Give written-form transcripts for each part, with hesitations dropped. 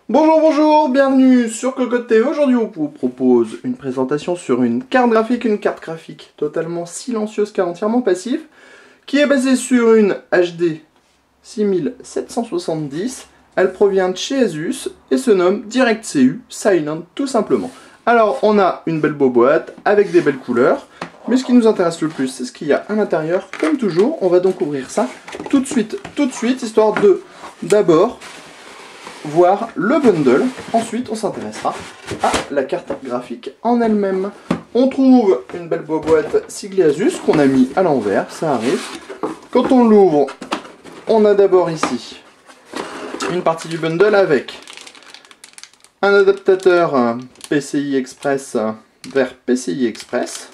Bonjour, bonjour, bienvenue sur Cocotte TV. Aujourd'hui, on vous propose une présentation sur une carte graphique totalement silencieuse car entièrement passive, qui est basée sur une HD 6770. Elle provient de chez Asus et se nomme DirectCU Silent tout simplement. Alors, on a une belle boîte avec des belles couleurs, mais ce qui nous intéresse le plus, c'est ce qu'il y a à l'intérieur. Comme toujours, on va donc ouvrir ça tout de suite, histoire de d'abord voir le bundle. Ensuite, on s'intéressera à la carte graphique en elle-même. On trouve une belle boîte siglée Asus qu'on a mis à l'envers, ça arrive. Quand on l'ouvre, on a d'abord ici une partie du bundle avec un adaptateur PCI Express vers PCI Express,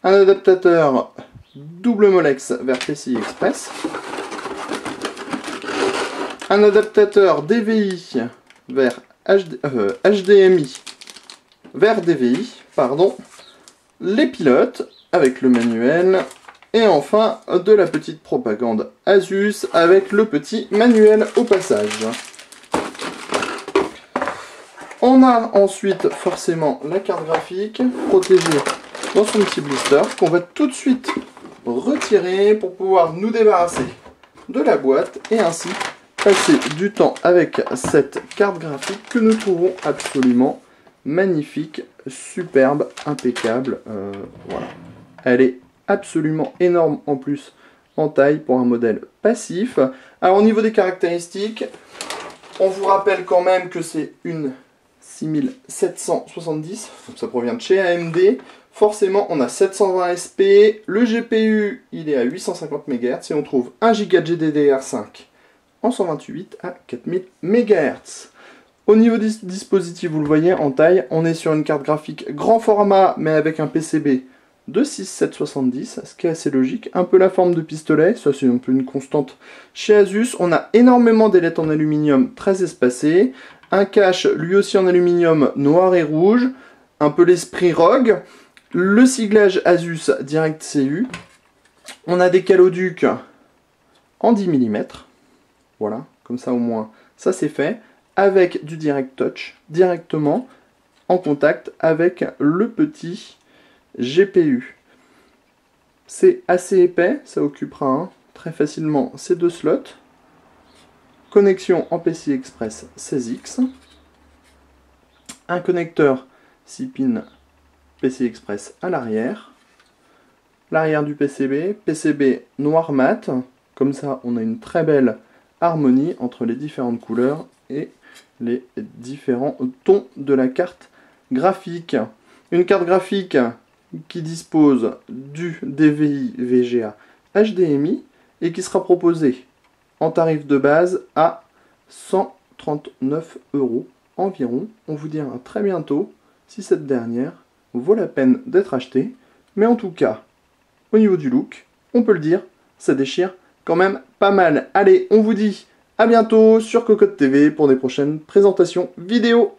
un adaptateur double Molex vers PCI Express, un adaptateur DVI vers HDMI vers DVI, pardon, les pilotes avec le manuel, et enfin de la petite propagande Asus avec le petit manuel au passage. On a ensuite forcément la carte graphique protégée dans son petit blister qu'on va tout de suite retirer pour pouvoir nous débarrasser de la boîte et ainsi passer du temps avec cette carte graphique que nous trouvons absolument magnifique, superbe, impeccable. Voilà. Elle est absolument énorme en plus en taille pour un modèle passif. Alors au niveau des caractéristiques, on vous rappelle quand même que c'est une 6770, donc ça provient de chez AMD. Forcément, on a 720 SP, le GPU il est à 850 MHz et on trouve 1 Go de GDDR5 en 128 à 4000 MHz. Au niveau du dispositif, vous le voyez en taille, on est sur une carte graphique grand format mais avec un PCB de 6770, ce qui est assez logique. Un peu la forme de pistolet, ça c'est un peu une constante chez Asus. On a énormément d'ailettes en aluminium très espacées, un cache lui aussi en aluminium noir et rouge, un peu l'esprit ROG, le siglage Asus DirectCU. On a des caloducs en 10 mm. Voilà, comme ça au moins, ça c'est fait, avec du Direct Touch, directement en contact avec le petit GPU. C'est assez épais, ça occupera très facilement ces deux slots. Connexion en PCI Express 16X. Un connecteur 6 pins PCI Express à l'arrière. L'arrière du PCB, PCB noir mat, comme ça on a une très belle harmonie entre les différentes couleurs et les différents tons de la carte graphique. Une carte graphique qui dispose du DVI VGA HDMI et qui sera proposée en tarif de base à 139 € environ. On vous dit à très bientôt si cette dernière vaut la peine d'être achetée. Mais en tout cas, au niveau du look, on peut le dire, ça déchire quand même pas mal. Allez, on vous dit à bientôt sur Cocotte TV pour des prochaines présentations vidéo.